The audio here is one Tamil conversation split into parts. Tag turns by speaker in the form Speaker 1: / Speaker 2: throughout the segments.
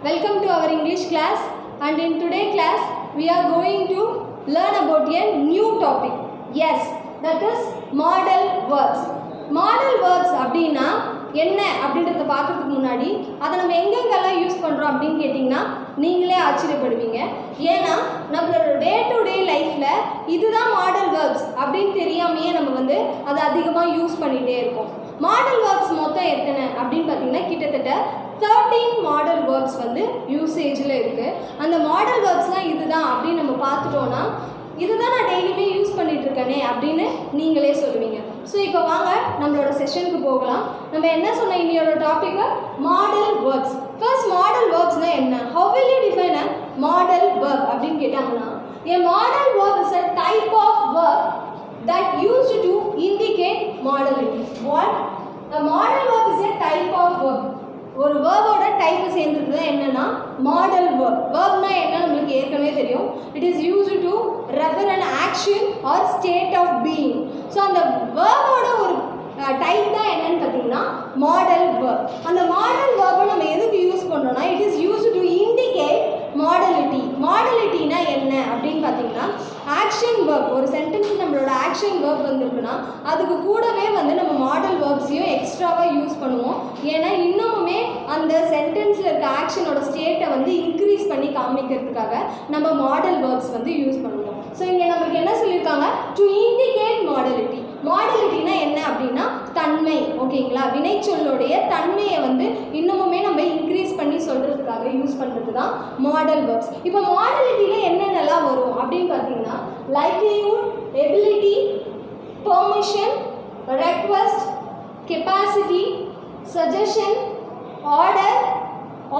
Speaker 1: Welcome to our English class, and in today's class we are going to learn about a new topic. Yes, that is modal verbs. Modal verbs அப்படினா என்ன அப்படின்றத பார்க்கிறதுக்கு முன்னாடி அதை நம்ம எங்கெங்கெல்லாம் யூஸ் பண்ணுறோம் அப்படின்னு கேட்டிங்கன்னா நீங்களே ஆச்சரியப்படுவீங்க. ஏன்னா நம்மளோட டே டு டே லைஃப்பில் இதுதான் மாடல் வேர்ப்ஸ் அப்படின்னு தெரியாமையே நம்ம அதை அதிகமாக யூஸ் பண்ணிகிட்டே இருக்கோம். மாடல் வேர்ப்ஸ் மொத்தம் எத்தனை அப்படின்னு பார்த்தீங்கன்னா கிட்டத்தட்ட 13 மாடல் வேர்ப்ஸ் யூசேஜில் இருக்குது. அந்த மாடல் வேர்ப்ஸ்லாம் இதுதான் அப்படின்னு நம்ம பார்த்துட்டோன்னா இதுதான் நான் டெய்லியுமே யூஸ் பண்ணிகிட்டு இருக்கேனே அப்படின்னு நீங்களே சொல்லுவீங்க. ஸோ இப்போ வாங்க நம்மளோட செஷனுக்கு போகலாம். நம்ம என்ன சொன்ன இன்னையோட topic modal verbs. First modal வேர்ப்ஸ்னால் என்ன? How will you define a modal verb அப்படின்னு கேட்டாங்கன்னா a model verb is a type of verb that used to indicate modality. What? A model verb is a type of verb. ஒரு வேர்போட டைப் சேர்ந்தது தான் என்னன்னா மாடல் வேர்ப். வேர்ப்னா என்ன நம்மளுக்கு ஏற்கனவே தெரியும். It is used to refer an action or state of being. So அந்த வேர்போட ஒரு டைப் தான் என்னன்னு பார்த்தீங்கன்னா மாடல் வேர்ப். அந்த மாடல் வேர்பை நம்ம எதுக்கு யூஸ் பண்ணுறோம்னா it is used to indicate modality. மாடலிட்டினா என்ன அப்படின்னு பார்த்தீங்கன்னா ஆக்ஷன் வேர்ப். ஒரு சென்டென்ஸ் நம்மளோட ஆக்ஷன் வேர்ப் வந்துருக்குன்னா அதுக்கு கூடவே நம்ம மாடல் வேர்ப்ஸையும் எக்ஸ்ட்ராவாக யூஸ் பண்ணுவோம். ஏன்னா இன்னமுமே அந்த சென்டென்ஸில் இருக்க ஆக்ஷனோட ஸ்டேட்டை இன்க்ரீஸ் பண்ணி காமிக்கிறதுக்காக நம்ம மாடல் வேர்ப்ஸ் யூஸ் பண்ணுவோம். ஸோ இங்கே நம்மளுக்கு என்ன சொல்லியிருக்காங்க? To indicate modality. மாடலிட்டினா என்ன அப்படின்னா தன்மை. ஓகேங்களா? வினைச்சொல்லுடைய தன்மையை இன்னமுமே நம்ம இன்க்ரீஸ் பண்ணி சொல்கிறதுக்காக யூஸ் பண்ணுறது தான் மாடல் வேர்ப்ஸ். இப்போ மாடலிட்டியில் என்னென்னலாம் வரும் அப்படின்னு பார்த்தீங்கன்னா likelihood, ability, permission, request, capacity, suggestion, order,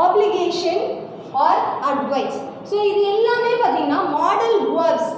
Speaker 1: application or advice. So இது எல்லாமே பார்த்தீங்கன்னா மாடல் வேர்ப்ஸ்.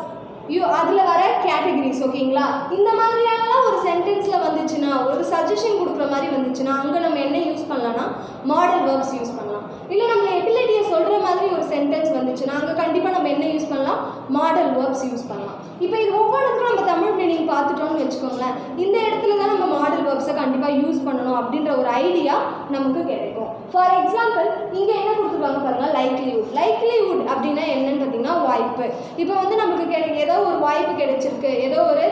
Speaker 1: அதில் வர கேட்டகரிஸ். ஓகேங்களா? இந்த மாதிரியான ஒரு சென்டென்ஸில் வந்துச்சுன்னா ஒரு சஜஷன் கொடுக்குற மாதிரி வந்துச்சுன்னா அங்கே நம்ம என்ன யூஸ் பண்ணலாம்னா மாடல் வேர்ப்ஸ் யூஸ் பண்ணலாம். இல்லை நம்ம எபிலிட்டியை சொல்கிற மாதிரி ஒரு சென்டென்ஸ் வந்துச்சுன்னா அங்கே கண்டிப்பாக நம்ம என்ன யூஸ் பண்ணலாம்? மாடல் வேர்ப்ஸ் யூஸ் பண்ணலாம். இப்போ இது ஒவ்வொன்றுக்கும் நம்ம தமிழ் மீனிங் பார்த்துட்டோம்னு வச்சுக்கோங்களேன். இந்த இடத்துல தான் நம்ம மாடல் வேர்ப்ஸை கண்டிப்பாக யூஸ் பண்ணணும் அப்படின்ற ஒரு ஐடியா நமக்கு கிடைக்கும். ஃபார் எக்ஸாம்பிள் இங்கே என்ன கொடுத்துருவாங்க பாருங்கள், லைக்லிஹுட். லைக்லிஹுட் அப்படின்னா என்னன்னு பார்த்தீங்கன்னா வாய்ப்பு. இப்போ நமக்கு ஏதோ ஒரு வாய்ப்பு கிடைச்சிருக்கு, ஏதோ ஒரு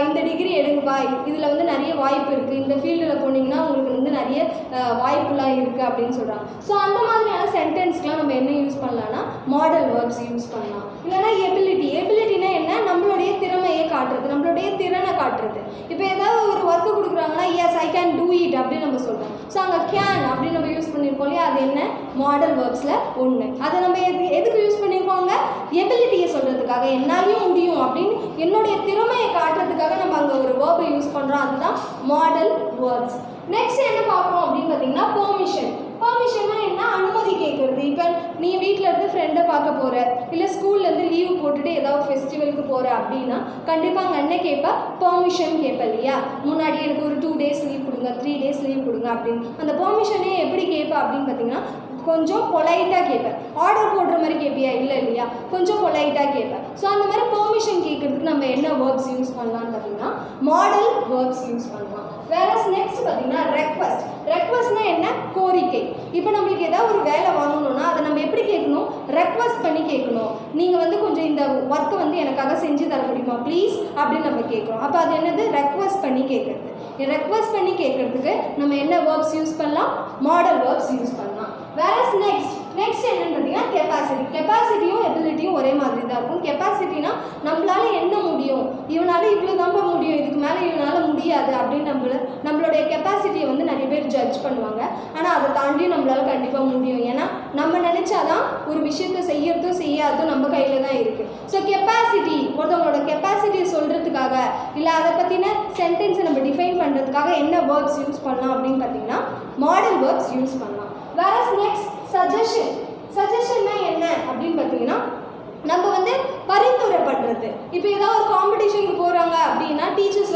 Speaker 1: இந்த டிகிரி எடுங்கப்பா, இதில் நிறைய வாய்ப்பு இருக்குது, இந்த ஃபீல்டில் போனீங்கன்னா உங்களுக்கு நிறைய வாய்ப்புலாம் இருக்குது அப்படின்னு சொல்கிறாங்க. ஸோ அந்த மாதிரியான சென்டென்ஸ்க்கெலாம் நம்ம என்ன யூஸ் பண்ணலாம்னா மாடல் வேர்ப்ஸ் யூஸ் பண்ணலாம். இல்லைனா எபிலிட்டி. எபிலிட்டினா என்ன? நம்மளுடைய திறமையை காட்டுறது, நம்மளுடைய திறனை காட்டுறது. இப்போ ஏதாவது ஒரு ஒர்க்கு கொடுக்குறாங்கன்னா yes I can do it அப்படின்னு நம்ம சொல்கிறோம். ஸோ அங்கே கேன் அப்படின்னு நம்ம யூஸ் பண்ணியிருக்கோம் இல்லையா? அது என்ன? மாடல் வேர்ப்ஸில் ஒன்று. அதை நம்ம எதுக்கு யூஸ் பண்ணியிருக்கோங்க? எபிலிட்டியை சொல்கிறதுக்காக, என்னாலையும் முடியும் அப்படின்னு என்னுடைய திறமையை காட்டுறதுக்காக நம்ம அங்கே ஒரு வேர்பை யூஸ் பண்ணுறோம். அதுதான் மாடல் வேர்ப்ஸ். நெக்ஸ்ட் என்ன பார்க்குறோம் அப்படின்னு பார்த்தீங்கன்னா பெர்மிஷன். பெர்மிஷன்னா என்ன? அனுமதி கேட்குறது. இப்போ நீ வீட்டில் இருந்து ஃப்ரெண்டை பார்க்க போகிற, இல்லை ஸ்கூல்லேருந்து லீவு போட்டுட்டு ஏதாவது ஃபெஸ்டிவலுக்கு போகிற அப்படின்னா கண்டிப்பாக அங்கே என்ன கேட்பா? பெர்மிஷன் கேட்பேன் இல்லையா? முன்னாடி எனக்கு ஒரு 2 days லீவ் கொடுங்க, 3 days லீவ் கொடுங்க அப்படின்னு. அந்த பெர்மிஷனே எப்படி கேட்பா அப்படின்னு பார்த்தீங்கன்னா கொஞ்சம் பொலைட்டாக கேட்பேன். ஆர்டர் போடுற மாதிரி கேட்பியா? இல்லை இல்லையா? கொஞ்சம் பொலைட்டாக கேட்பேன். ஸோ அந்த மாதிரி பெர்மிஷன் கேட்குறதுக்கு நம்ம என்ன வேர்ப்ஸ் யூஸ் பண்ணலான்னு பார்த்தீங்கன்னா மாடல் வேர்ப்ஸ் யூஸ் பண்ணலாம். வேறஸ் நெக்ஸ்ட் பார்த்தீங்கன்னா ரெக்வெஸ்ட். ரெக்வெஸ்ட்னா என்ன? கோரிக்கை. இப்போ நம்மளுக்கு ஏதாவது ஒரு வேலை வாங்கணும்னா அதை நம்ம எப்படி கேட்கணும்? ரெக்வெஸ்ட் பண்ணி கேட்கணும். நீங்கள் கொஞ்சம் இந்த ஒர்க்கை எனக்காக செஞ்சு தர முடியுமா ப்ளீஸ் அப்படின்னு நம்ம கேட்குறோம். அப்போ அது என்னது? ரெக்வெஸ்ட் பண்ணி கேட்குறது. ரெக்வெஸ்ட் பண்ணி கேட்குறதுக்கு நம்ம என்ன வேர்ப்ஸ் யூஸ் பண்ணலாம்? மாடல் வேர்ப்ஸ் யூஸ் பண்ணலாம். வேறஸ் நெக்ஸ்ட் என்னன்னு பார்த்தீங்கன்னா கெப்பாசிட்டி. கெப்பாசிட்டியும் எபிலிட்டியும் ஒரே மாதிரி தான் இருக்கும். கெப்பாசிட்டினா நம்மளால என்ன முடியும், இவனால இவ்வளோ நம்ப முடியும், இதுக்கு மேலே இவனால் முடியாது அப்படின்னு நம்மளுடைய கெப்பாசிட்டியை நிறைய பேர் ஜட்ஜ் பண்ணுவாங்க. ஆனால் அதை தாண்டி நம்மளால கண்டிப்பாக முடியும். ஏன்னா நம்ம நினச்சாதான் ஒரு விஷயத்தை செய்யறதும் செய்யாததும் நம்ம கையில் தான் இருக்குது. ஸோ கெப்பாசிட்டி, ஒருத்தவங்களோட கெப்பாசிட்டியை சொல்கிறதுக்காக இல்லை அதை பற்றின சென்டென்ஸை நம்ம டிஃபைன் பண்ணுறதுக்காக என்ன வேர்ப்ஸ் யூஸ் பண்ணலாம் அப்படின்னு பார்த்தீங்கன்னா மாடல் வேர்ப்ஸ் யூஸ் பண்ணலாம். வேறஸ் நெக்ஸ்ட் சஜஷன். சஜஷன்னா என்ன அப்படின்னு பார்த்தீங்கன்னா நம்ம பரிந்துரை பண்ணுறது. இப்போ ஏதாவது ஒரு காம்படிஷனுக்கு போகிறாங்க அப்படின்னா டீச்சர்ஸ்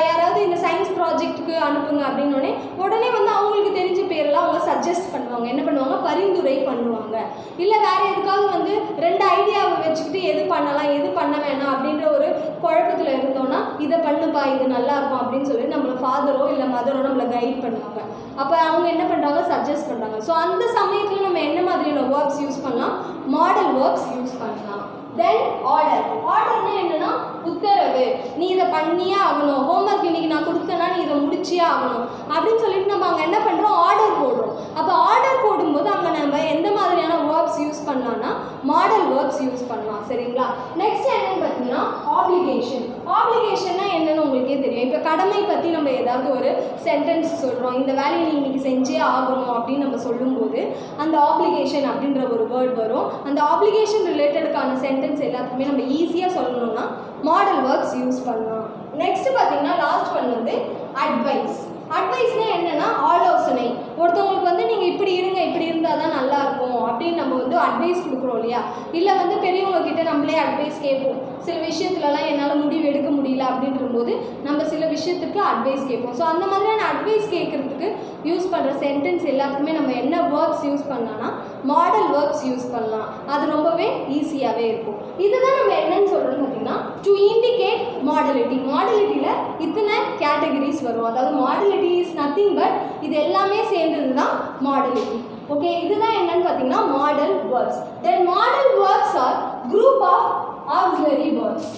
Speaker 1: யாராவது இந்த சயின்ஸ் ப்ராஜெக்ட்டுக்கு அனுப்புங்க அப்படின்னோடனே உடனே அவங்களுக்கு தெரிஞ்ச பேரெல்லாம் அவங்க சஜஸ்ட் பண்ணுவாங்க. என்ன பண்ணுவாங்க? பரிந்துரை பண்ணுவாங்க. இல்லை வேறு எதுக்காவது 2 ஐடியாவை வச்சுக்கிட்டு எது பண்ணலாம் எது பண்ண வேணாம் அப்படின்ற ஒரு குழப்பத்தில் இருந்தோன்னா இதை பண்ணுப்பா, இது நல்லாயிருக்கும் அப்படின்னு சொல்லி நம்மளை ஃபாதரோ இல்லை மதரோ நம்மளை கைட் பண்ணுவாங்க. அப்போ அவங்க என்ன பண்ணுறாங்க? சஜஸ்ட் பண்ணுறாங்க. ஸோ அந்த சமயத்தில் நம்ம என்ன மாதிரியான வேர்ப்ஸ் யூஸ் பண்ணலாம், மாடல் வேர்ப்ஸ் யூஸ் பண்ணலாம். தென் ஆர்டர். ஆர்டர்னா என்னன்னா உத்தரவு, நீ இதை பண்ணியே ஆகணும், ஹோம்ஒர்க் இன்னைக்கு நான் கொடுத்தேன்னா நீ இதை முடிச்சே ஆகணும் அப்படின்னு சொல்லிட்டு நம்ம அங்கே என்ன பண்ணுறோம், ஆர்டர் போடுறோம். அப்போ ஆர்டர் போடும்போது அங்கே நம்ம எந்த மாதிரியான வேர்ப்ஸ் யூஸ் பண்ணலாம்னா மாடல் வேர்ப்ஸ் யூஸ் பண்ணலாம். சரிங்களா? நெக்ஸ்ட் என்னன்னு பார்த்தீங்கன்னா ஆப்ளிகேஷன். ஆப்ளிகேஷன்னா என்னன்னு உங்களுக்கே தெரியும். இப்போ கடமை பற்றி நம்ம ஏதாவது ஒரு சென்டென்ஸ் சொல்கிறோம், இந்த வேலையை நீ இன்னைக்கு செஞ்சே ஆகணும் அப்படின்னு நம்ம சொல்லும்போது அந்த ஆப்ளிகேஷன் அப்படின்ற ஒரு வேர்ட் வரும். அந்த ஆப்ளிகேஷன் ரிலேட்டடுக்கான சென்டென்ஸ் எல்லாத்துக்குமே நம்ம ஈஸியாக சொல்லணும்னா மாடல் வேர்ப்ஸ் யூஸ் பண்ணலாம். நெக்ஸ்ட் பார்த்தீங்கன்னா லாஸ்ட் ஒன் வந்து அட்வைஸ். அட்வைஸ்னால் என்னென்னா ஆலோசனை. ஒருத்தவங்களுக்கு வந்து நீங்கள் இப்படி இருங்க, இப்படி இருந்தால் தான் நல்லாயிருக்கும் அப்படின்னு நம்ம வந்து அட்வைஸ் கொடுக்குறோம் இல்லையா? இல்லை வந்து பெரியவங்கக்கிட்ட நம்மளே அட்வைஸ் கேட்போம். சில விஷயத்துலலாம் என்னால் முடிவு எடுக்க முடியல அப்படின்றபோது நம்ம சில விஷயத்துக்கு அட்வைஸ் கேட்போம். ஸோ அந்த மாதிரியான அட்வைஸ் கேட்குறதுக்கு யூஸ் பண்ணுற சென்டென்ஸ் எல்லாத்துக்குமே நம்ம என்ன வேர்ப்ஸ் யூஸ் பண்ணலாம்னா மாடல் வேர்ப்ஸ் யூஸ் பண்ணலாம். அது ரொம்பவே ஈஸியாகவே இருக்கும். இதுதான் நம்ம என்னன்னு சொல்கிறோம்னு பார்த்தீங்கன்னா டு இண்டிகேட் மாடலிட்டி. மாடலிட்டியில் இத்தனை கேட்டகரிஸ் வரும். அதாவது மாடலிட்டி இஸ் நத்திங் பட் இது எல்லாமே சேர்ந்தது தான் மாடலிட்டி. ஓகே, இதுதான் என்னன்னு பார்த்தீங்கன்னா modal verbs. Then modal verbs are group of auxiliary verbs.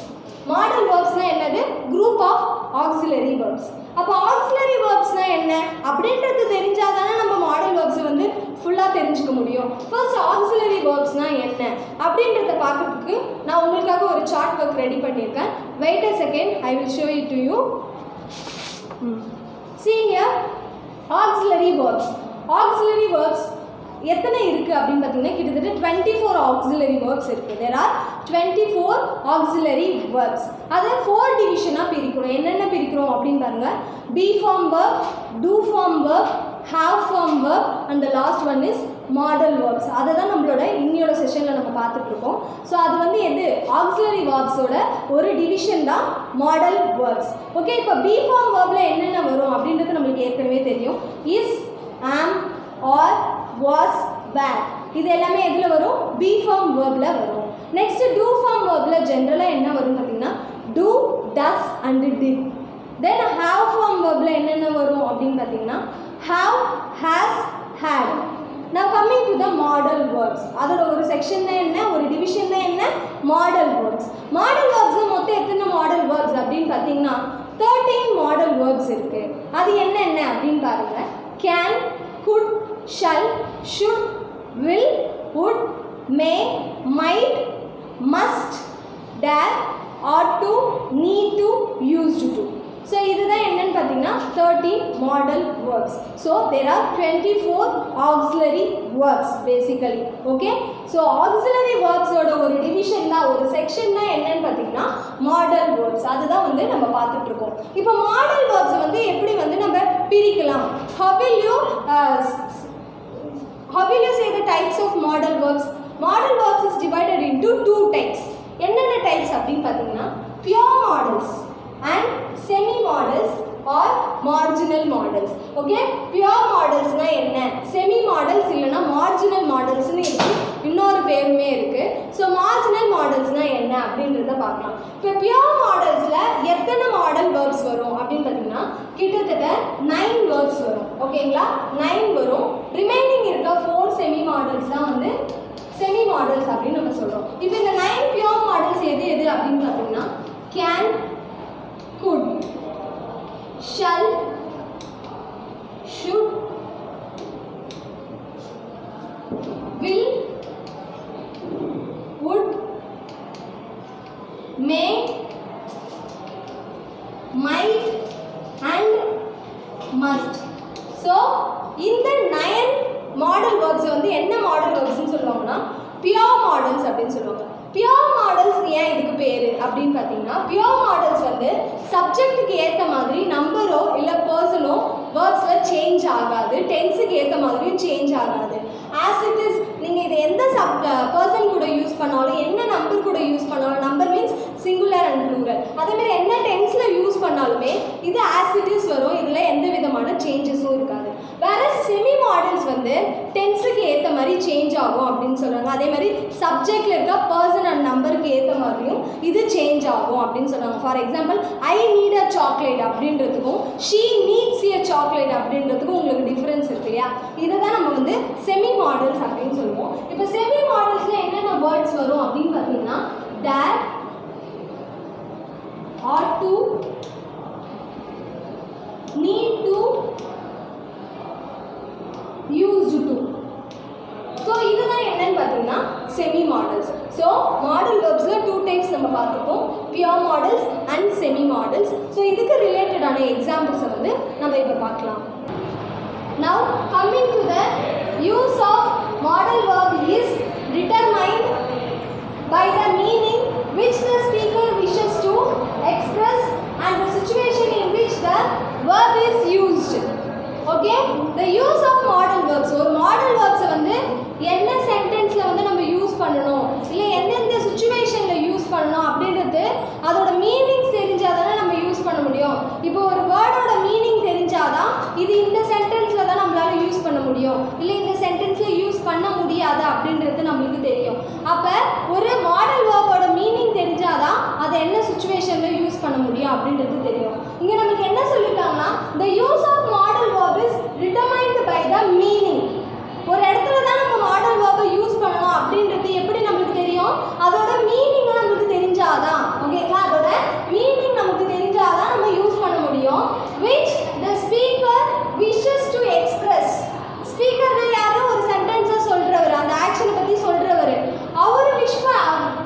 Speaker 1: Modal வேர்ப்ஸ்னால் என்னது? Group of auxiliary verbs. அப்போ ஆக்ஸிலரி வேர்ப்ஸ்னால் என்ன அப்படின்றது தெரிஞ்சால் தானே நம்ம மாடல் வேர்ப்ஸை வந்து ஃபுல்லாக தெரிஞ்சுக்க முடியும். ஃபர்ஸ்ட் ஆக்ஸிலரி வேர்ப்ஸ்னால் என்ன அப்படின்றத பார்க்கறதுக்கு நான் உங்களுக்காக ஒரு சார்ட் ஒர்க் ரெடி பண்ணியிருக்கேன். Wait a second, I will show it to you. See here, auxiliary verbs. Auxiliary verbs எத்தனை இருக்குது அப்படின்னு பார்த்தீங்கன்னா கிட்டத்தட்ட 24 auxiliary verbs இருக்குது. There are 24 auxiliary verbs. அதை 4 டிவிஷனாக பிரிக்கிறோம். என்னென்ன பிரிக்கிறோம் அப்படின்னு பாருங்கள். be form verb, do form verb, have form verb and the last one is model verbs. அதை தான் நம்மளோட இன்னையோட செஷனில் நம்ம பார்த்துட்ருக்கோம். ஸோ அது வந்து எது? auxiliary verbsோட ஒரு டிவிஷன் தான் மாடல் வேர்ப்ஸ். ஓகே, இப்போ பி ஃபார்ம் வேர்பில் என்னென்ன வரும் அப்படின்றது நம்மளுக்கு ஏற்கனவே தெரியும். இஸ், ஆம், ஆர், வாஸ், வேர். இது எல்லாமே எதில் வரும்? பி ஃபார்ம் வேர்பில் வரும். நெக்ஸ்ட் டூ ஃபார்ம் வேர்பில் ஜென்ரலாக என்ன வரும் பார்த்தீங்கன்னா do, does and did. Then have form வேர்பில் என்னென்ன வரும் அப்படின்னு பார்த்தீங்கன்னா have, has, had. Now coming to the model verbs. அதோட ஒரு செக்ஷன் தான் என்ன, ஒரு டிவிஷன் தான் என்ன, மாடல் வேர்ப்ஸ். மாடல் வேர்ப்ஸ் மொத்தம் எத்தனை மாடல் வேர்ப்ஸ் அப்படின்னு பார்த்தீங்கன்னா 13 மாடல் வேர்ப்ஸ் இருக்கு. அது என்னென்ன அப்படின்னு பாருங்க. can, could, shall, should, will, would, may, might, must, dare, ought to, need to, used to. So இதுதான் என்னன்னு பார்த்தீங்கன்னா 13 modal verbs. So there are 24 auxiliary verbs basically. Okay, so auxiliary வேர்ப்ஸோட ஒரு டிவிஷன் தான், ஒரு செக்ஷன் தான் என்னன்னு பார்த்தீங்கன்னா மாடல் வேர்ப்ஸ். அதுதான் வந்து நம்ம பார்த்துட்ருக்கோம். இப்போ மாடல் வேர்ப்ஸை வந்து எப்படி வந்து நம்ம பிரிக்கலாம்? How will you say the types of model verbs? Model verbs is divided into 2 types. என்னென்ன டைப்ஸ் அப்படின்னு பார்த்தீங்கன்னா pure models and semi models or marginal models. Okay, pure models na enna, semi models illana marginal models nu irukku, இன்னொரு பேருமே இருக்கு. ஸோ மார்ஜினல் மாடல்ஸ்னா என்ன அப்படின்றத பார்க்கலாம். இப்போ பியூர் மாடல்ஸில் எத்தனை மாடல் வேர்ப்ஸ் வரும் அப்படின்னு பார்த்தீங்கன்னா கிட்டத்தட்ட 9 வேர்ப்ஸ் வரும். ஓகேங்களா, 9 வரும். ரிமைனிங் இருக்க 4 செமி மாடல்ஸ் தான் வந்து செமி மாடல்ஸ் அப்படின்னு நம்ம சொல்கிறோம். இப்போ இந்த 9 பியூர் மாடல்ஸ் எது எது அப்படின்னு பார்த்தீங்கன்னா can, could, shall, should, will, would, may, might and must. So இந்த 9 மாடல் வேர்ப்ஸ் வந்து என்ன மாடல் வேர்ப்ஸ்னு சொல்லுவாங்கன்னா பியூர் மாடல்ஸ் அப்படின்னு சொல்லுவாங்க. பியூர் மாடல்ஸ் ஏன் இதுக்கு பேர் அப்படின்னு பார்த்தீங்கன்னா பியூர் மாடல்ஸ் வந்து சப்ஜெக்ட்டுக்கு ஏற்ற மாதிரி நம்பரோ இல்லை பர்சனோ வேர்ப்ஸில் சேஞ்ச் ஆகாது, டென்ஸுக்கு ஏற்ற மாதிரியும் சேஞ்ச் ஆகாது. ஆஸ் இட் இஸ் நீங்கள் இதை எந்த பர்சன் கூட யூஸ் பண்ணாலும் என்ன நம்பர் கூட யூஸ் பண்ணாலும், number means singular and plural, அதேமாதிரி என்ன டென்ஸில் யூஸ் பண்ணாலுமே இது ஆஸ் இட் இஸ் வரும். இதில் எந்த விதமான சேஞ்சஸும் இருக்காது. வேற செமி மாடல்ஸ் வந்து டென்ஸுக்கு ஏற்ற மாதிரி சேஞ்ச் ஆகும் அப்படின்னு சொல்கிறாங்க. அதே மாதிரி சப்ஜெக்டில் இருக்க பர்சன் அண்ட் நம்பருக்கு ஏற்ற மாதிரியும் இது சேஞ்ச் ஆகும் அப்படின்னு சொல்கிறாங்க. For example I need a chocolate அப்படின்றதுக்கும் ஷீ நீட்ஸ் எ சாக்லேட் அப்படின்றதுக்கும் உங்களுக்கு டிஃப்ரென்ஸ் இருக்கு இல்லையா? இதை தான் நம்ம வந்து செமி மாடல்ஸ் அப்படின்னு சொல்லுவோம். இப்போ பார்த்தீங்கன்னா that ought to need to used to. So இதுதான் என்னன்னு பார்த்தீங்கன்னா செமி மாடல்ஸ். ஸோ மாடல் வேர்ப்ஸில் 2 டைப்ஸ் நம்ம பார்த்துப்போம், pure modals and semi modals. So இதுக்கு ரிலேட்டடான எக்ஸாம்பிள்ஸை வந்து நம்ம இப்போ பார்க்கலாம். Now coming to the use of modal verb is determined by the meaning which the speaker wishes to express and the situation in which the verb is used. Okay, the use of modal verbs. ஒரு modal verbs வந்து என்ன சென்டென்ஸ்ல வந்து நம்ம யூஸ் பண்ணணும், இல்லை எந்தெந்த சுச்சுவேஷனில் யூஸ் பண்ணணும் அப்படின்றது அதோட மீனிங்ஸ் தெரிஞ்சாதானே நம்ம யூஸ் பண்ண முடியும். இப்போ ஒரு வேர்டோட மீனிங் தெரிஞ்சாதான் இது இந்த சென்டென்ஸில் தான் நம்மளால யூஸ் பண்ண முடியும், இல்லை இந்த சென்டென்ஸில் யூஸ் பண்ண முடியாது அப்படின்றது நம்மளுக்கு தெரியும். அப்போ ஒரு மாடல் வேர்போட மீனிங் தெரிஞ்சாதான் அதை என்ன சுச்சுவேஷனில் யூஸ் பண்ண முடியும் அப்படின்றது தெரியும். இங்கே நம்மளுக்கு என்ன சொல்லியிருக்காங்கன்னா the use of modal verb is determined by the meaning. ஒரு இடத்துல தான் நம்ம மாடல் வேர்பை யூஸ் பண்ணணும் அப்படின்றது எப்படி நம்மளுக்கு தெரியும், அதோட மீனிங் நமக்கு தெரிஞ்சாதான். ஓகேங்களா, அதோட மீனிங் நமக்கு தெரிஞ்சாதான் நம்ம யூஸ் பண்ண முடியும். which the speaker wishes to express. ஸ்பீக்கர்னா யாரு, ஒரு சென்டென்ஸை சொல்றவர், அந்த ஆக்ஷனை பற்றி சொல்றவர். அவர்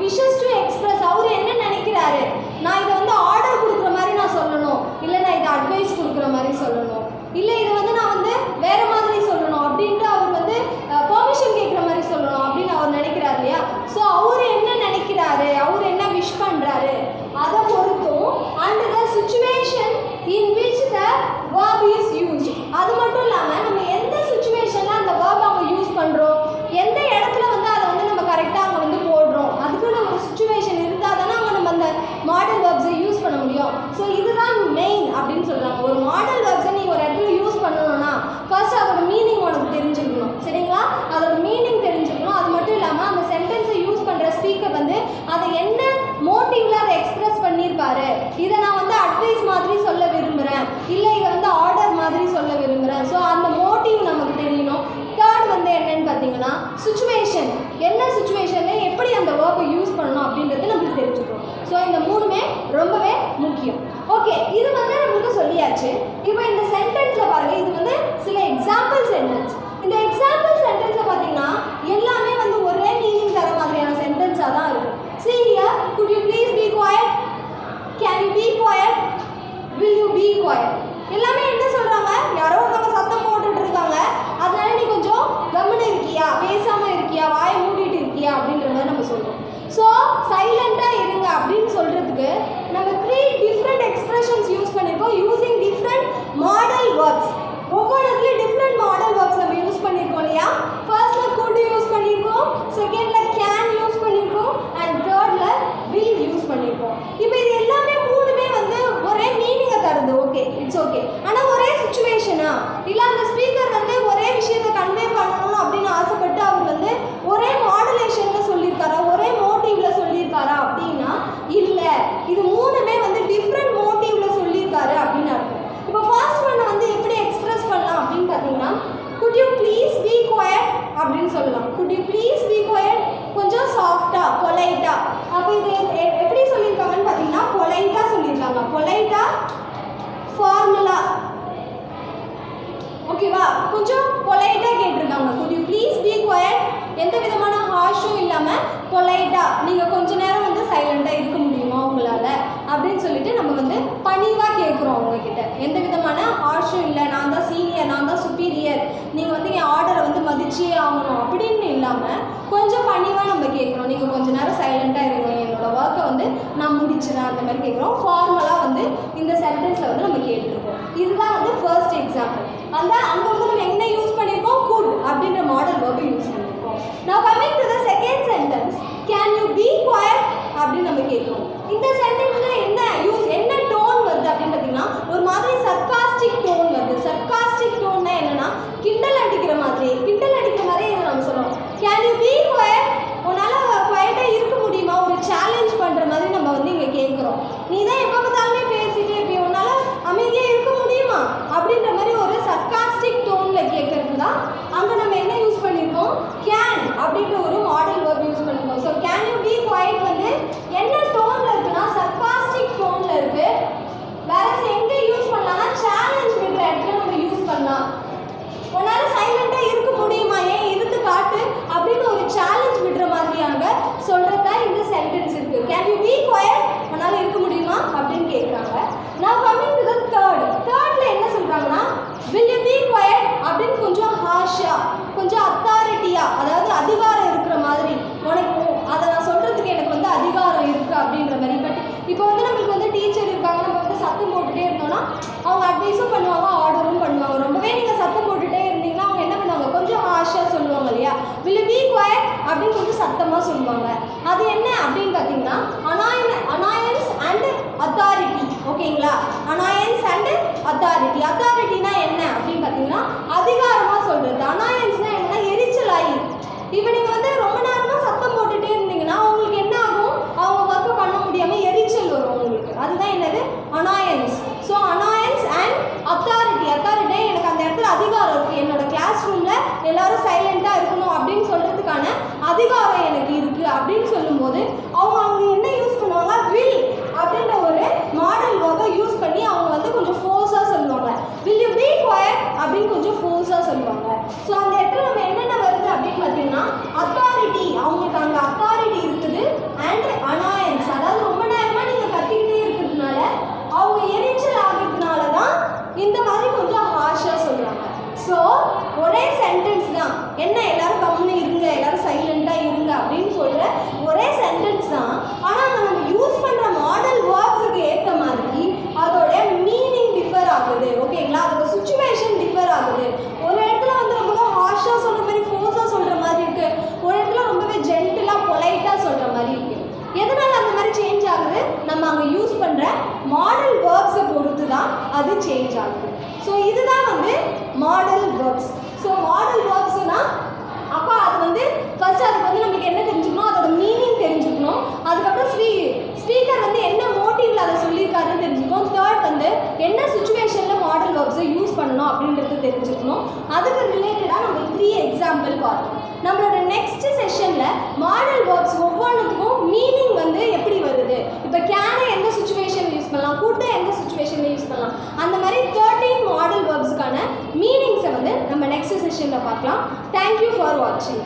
Speaker 1: wishes to express, அவர் என்ன நினைக்கிறாரு, நான் இதை வந்து ஆர்டர் கொடுக்குற மாதிரி நான் சொல்லணும், இல்லை நான் இதை அட்வைஸ் கொடுக்குற மாதிரி சொல்லணும், இல்லை இதை வந்து நான் வந்து வேற மாதிரி சொல்லணும் அப்படின்ட்டு அவர் வந்து பெர்மிஷன் கேட்குற மாதிரி சொல்லணும் அப்படின்னு அவர் நினைக்கிறார் இல்லையா. ஸோ அவர் என்ன நினைக்கிறாரு, அவர் என்ன விஷ் பண்ணுறாரு அதை பொறுத்தும் and the situation in which the verb is used. அது மட்டும் இல்லாமல் நம்ம எந்த சுச்சுவேஷனில் அந்த verb அவங்க யூஸ் பண்ணுறோம், எந்த இடத்துல வந்து அதை வந்து நம்ம கரெக்டாக அங்கே வந்து போடுறோம், அதுக்குன்னு ஒரு சுச்சுவேஷன் இருந்தால் தானே அவங்க நம்ம அந்த மாடல் வேர்ப்ஸை யூஸ் பண்ண முடியும். ஸோ இதுதான் மெயின் அப்படின்னு சொல்கிறாங்க. ஒரு மாடல் வேர்ப்ஸை நீ ஒரு இடத்துல யூஸ் பண்ணணும்னா ஃபர்ஸ்ட் அதோட மீனிங் உனக்கு தெரிஞ்சுக்கணும். சரிங்களா, அதோட மீனிங் தெரிஞ்சுக்கணும். அது மட்டும் இல்லாமல் அந்த சென்டென்ஸை யூஸ் பண்ணுற ஸ்பீக்கர் வந்து அதை என்ன மோட்டிவில் அதை எக்ஸ்பிரஸ் பண்ணியிருப்பாரு, இதை நான் வந்து அட்வைஸ் மாதிரி சொல்ல விரும்புகிறேன், இல்லை இதை வந்து ஆர்டர் மாதிரி சொல்ல விரும்புகிறேன். ஸோ அந்த மோட்டிவ் நமக்கு தெரியணும். தேர்ட் வந்து என்னன்னு பார்த்தீங்கன்னா சுச்சுவேஷன், என்ன சுச்சுவேஷனில் எப்படி அந்த வேர்பை யூஸ் பண்ணணும் அப்படின்றது நம்மளுக்கு தெரிஞ்சுக்கணும். ஸோ இந்த மூணுமே ரொம்பவே முக்கியம். ஓகே, இது வந்து நம்மளுக்கு சொல்லியாச்சு. இப்போ இந்த சென்டென்ஸில் பாருங்கள், இது வந்து சில எக்ஸாம்பிள் சென்டென்ஸ். இந்த எக்ஸாம்பிள் சென்டென்ஸில் பார்த்தீங்கன்னா எல்லாமே வந்து ஒரே மீனிங் தர மாதிரியான சென்டென்ஸாக தான் இருக்கும். See here, could you please be quiet? Can you be quiet? Will you be quiet? எல்லாமே என்ன சொல்கிறாங்க, யாரோ ஒருத்தவங்க சத்தம் போட்டுட்டு இருக்காங்க, அதனால நீ கொஞ்சம் கம்முன்னு இருக்கியா, பேசாமல் இருக்கியா, வாயை மூடிட்டு இருக்கியா அப்படின்ற மாதிரி நம்ம சொல்கிறோம். ஸோ சைலண்ட்டாக இருங்க அப்படின்னு சொல்கிறதுக்கு நம்ம 3 டிஃப்ரெண்ட் எக்ஸ்பிரஷன்ஸ் யூஸ் பண்ணியிருக்கோம் யூஸிங் டிஃப்ரெண்ட் மாடல் வேர்ப்ஸ். ஒவ்வொன்றுத்துலேயும் டிஃப்ரெண்ட் மாடல் வேர்ப்ஸ் நம்ம யூஸ் பண்ணியிருக்கோம் இல்லையா. ஃபர்ஸ்ட்டில் could யூஸ் பண்ணியிருக்கோம், செகண்டில் கேன் யூஸ் பண்ணியிருக்கோம், அண்ட் தேர்டில் will யூஸ் பண்ணியிருக்கோம். இப்போ இது எல்லாமே மூணுமே வந்து ஒரே மீனிங்கை தருது. Okay, it's okay. ஆனால் ஒரே சுச்சுவேஷனா, இல்லை அந்த ஸ்பீக்கர் வந்து ஒரே விஷயத்தை கன்வே பண்ணணும் அப்படின்னு ஆசைப்பட்டு அவர் வந்து ஒரே மாடுலேஷனில் சொல்லியிருக்காரா, ஒரே மோட்டிவில் சொல்லியிருக்காரா அப்படின்னா இல்லை, இது மூணுமே வந்து டிஃப்ரெண்ட் மோட்டிவில் சொல்லியிருக்காரு அப்படின்னு அர்த்தம். இப்போ ஃபர்ஸ்ட் ஒன்னை வந்து எப்படி எக்ஸ்பிரஸ் பண்ணலாம் அப்படின்னு பார்த்தீங்கன்னா could you please be quiet அப்படின்னு சொல்லலாம். could you please be quiet கொஞ்சம் சாஃப்டாக பொலைட்டாக. அப்போ இது எப்படி சொல்லியிருக்காங்கன்னு பார்த்தீங்கன்னா பொலைட்டாக சொல்லியிருக்காங்க, பொலைட்டாக ஃபார்முலா. ஓகேவா, கொஞ்சம் பொலைட்டாக கேட்டிருக்காங்க. could you please be quiet, எந்த விதமான ஹார்ஷும் இல்லாமல் பொலைட்டாக, நீங்கள் கொஞ்ச நேரம் வந்து சைலண்ட்டாக இருக்க முடியுமா உங்களால் அப்படின்னு சொல்லிட்டு நம்ம வந்து பணிவாக கேட்குறோம் அவங்கக்கிட்ட. எந்த விதமான ஹார்ஷும் இல்லை, நான் தான் சீனியர், நான் தான் சுப்பீரியர், நீங்கள் வந்து என் ஆர்டரை வந்து மதிச்சே ஆகணும் அப்படின்னு இல்லாமல் கொஞ்சம் பணிவாக நம்ம கேட்குறோம். நீங்கள் கொஞ்ச நேரம் சைலண்ட்டாக இருங்க, என்னோடய ஒர்க்கை வந்து நான் முடிச்சிடறேன் அந்த மாதிரி கேட்குறோம். ஃபார்மலாக வந்து இந்த சென்டென்ஸில் வந்து நம்ம கேட்டிருக்கோம். இதுதான் வந்து ஃபர்ஸ்ட் எக்ஸாம்பிள். அங்கே வந்து நம்ம என்ன யூஸ் பண்ணியிருக்கோம், could அப்படின்ற மாடல் வேர்பை யூஸ் பண்ணியிருக்கோம். Now coming to the second sentence, can you be quiet அப்படின்னு நம்ம கேட்குறோம். இந்த சென்டென்ஸில் என்ன டோன் வருது அப்படின்னு பார்த்தீங்கன்னா ஒரு மாதிரி சர்காஸ்டிக் டோன் வருது. சர்காஸ்டிக் டோன்னா என்னன்னா கிண்டல் அடிக்கிற மாதிரி இதை நம்ம சொல்லுவோம். கேன் யூ பி குவைட், உன்னால் குவைட்டாக இருக்க முடியுமா, ஒரு சேலஞ்ச் பண்ணுற மாதிரி நம்ம வந்து இங்கே கேட்குறோம். நீ தான் எப்போ பார்த்தாலுமே பேசிட்டே இருப்பிய, உன்னால் அமைதியாக இருக்க முடியுமா அப்படின்ற மாதிரி ஒரு சர்காஸ்டிக் டோனில் கொஞ்சம் அத்தாரிட்டியாக, அதாவது அதிகாரம் இருக்கிற மாதிரி, உனக்கு அதை நான் சொல்கிறதுக்கு எனக்கு வந்து அதிகாரம் இருக்குது அப்படின்ற மாதிரி. பட் இப்போ வந்து நம்மளுக்கு வந்து டீச்சர் இருக்காங்க, நம்ம வந்து சத்தம் போட்டுகிட்டே இருந்தோம்னா அவங்க அட்வைஸும் பண்ணுவாங்க, ஆர்டரும் பண்ணுவாங்க. ரொம்பவே நீங்கள் சத்தம் போட்டுகிட்டே இருந்தீங்கன்னா அவங்க என்ன பண்ணுவாங்க, கொஞ்சம் ஹார்ஷாக சொல்லுவாங்க இல்லையா, will be quiet அப்படின்னு கொஞ்சம் சத்தமாக சொல்லுவாங்க. அது என்ன அப்படின்னு பார்த்தீங்கன்னா அனாயன்ஸ் அண்ட் அத்தாரிட்டி. ஓகேங்களா, அனாயன்ஸ் அண்ட் அத்தாரிட்டி. அத்தாரிட்டினா என்ன அப்படின்னு பார்த்தீங்கன்னா அதிகாரமாக சொல்கிறது. அனாயன்ஸ்னால் என்னன்னா எரிச்சல் ஆகி, இப்போ நீங்கள் வந்து ரொம்ப நேரமாக சத்தம் போட்டுகிட்டே இருந்தீங்கன்னா உங்களுக்கு என்ன ஆகும், அவங்க ஒர்க்கை பண்ண முடியாமல் எரிச்சல் வரும் உங்களுக்கு. அதுதான் என்னது, annoyance. So annoyance and authority. Authority எனக்கு அந்த இடத்துல அதிகாரம் இருக்குது, என்னோட கிளாஸ் ரூமில் எல்லோரும் சைலண்ட்டாக இருக்கணும் அப்படின்னு சொல்கிறதுக்கான அதிகாரம் எனக்கு இருக்குது அப்படின்னு சொல்லும்போது அவங்க என்ன யூஸ் பண்ணுவாங்க, வில் அப்படின்ற ஒரு மாடல் வேர்பை யூஸ் பண்ணி அவங்க வந்து கொஞ்சம் ஃபோர்ஸாக சொல்லுவாங்க. will you be quiet அப்படின்னு கொஞ்சம் ஃபோர்ஸாக சொல்லுவாங்க. ஸோ அந்த இடத்துல நம்ம என்னென்ன வருது அப்படின்னு பார்த்தீங்கன்னா அத்தாரிட்டி, அவங்களுக்கு அங்கே அத்தாரிட்டி இருக்குது, அண்ட் அனாயன்ஸ், அதாவது ரொம்ப நேரமாக நீங்கள் கத்திக்கிட்டே இருக்கிறதுனால அவங்க எரிச்சல் ஆகிறதுனால தான் இந்த மாதிரி கொஞ்சம் ஹார்ஷாக சொல்கிறாங்க. ஸோ ஒரே சென்டென்ஸ் தான், என்ன எல்லாரும் கம்முன்னு இருங்க, எல்லாரும் சைலண்ட்டாக இருங்க அப்படின்னு சொல்கிற ஒரே சென்டென்ஸ் தான். ஆனால் அங்கே நம்ம யூஸ் பண்ணுற மாடல் வேர்ப்ஸுக்கு ஏற்ற மாதிரி அதோட மீனிங் டிஃபர் ஆகுது. ஓகேங்களா, அதோட சுச்சுவேஷன் டிஃபர் ஆகுது. ஒரு இடத்துல வந்து ரொம்பவே ஹார்ஷாக சொல்கிற மாதிரி, ஃபோர்ஸாக சொல்கிற மாதிரி இருக்குது, ஒரு இடத்துல ரொம்பவே ஜென்டிலாக பொலைட்டாக சொல்கிற மாதிரி இருக்குது. எதனால் அந்த மாதிரி சேஞ்ச் ஆகுது, நம்ம அங்கே யூஸ் பண்ணுற மாடல் வேர்ப்ஸை பொறுத்து தான் அது சேஞ்ச் ஆகுது. ஸோ இதுதான் வந்து மாடல் வேர்ப்ஸ். ஸோ மாடல் வேர்ப்ஸ்னால் அப்போ அது வந்து ஃபர்ஸ்ட் அதுக்கு வந்து நமக்கு என்ன தெரிஞ்சுக்கணும், அதோட மீனிங் தெரிஞ்சுக்கணும். அதுக்கப்புறம் ஸ்பீக்கர் வந்து என்ன மோட்டிவில் அதை சொல்லியிருக்காருன்னு தெரிஞ்சுக்கணும். தேர்ட் வந்து என்ன சுச்சுவேஷனில் மாடல் வேர்ப்ஸை யூஸ் பண்ணணும் அப்படின்றது தெரிஞ்சுக்கணும். அதுக்கு ரிலேட்டடாக நம்ம 3 எக்ஸாம்பிள் பார்த்தோம். நம்மளோட நெக்ஸ்ட் செஷனில் மாடல் வேர்ப்ஸ் ஒவ்வொன்றுத்துக்கும் மீனிங் வந்து எப்படி வருது, இப்போ கேனை எந்த சுச்சுவேஷனில் யூஸ் பண்ணலாம், கூட்ட எந்த சுச்சுவேஷனில் யூஸ் பண்ணலாம், அந்த மாதிரி 13 மாடல் வேர்ப்ஸுக்கான மீனிங்ஸை வந்து நம்ம நெக்ஸ்ட் செஷனில் பார்க்கலாம். தேங்க்யூ ஃபார் வாட்சிங்.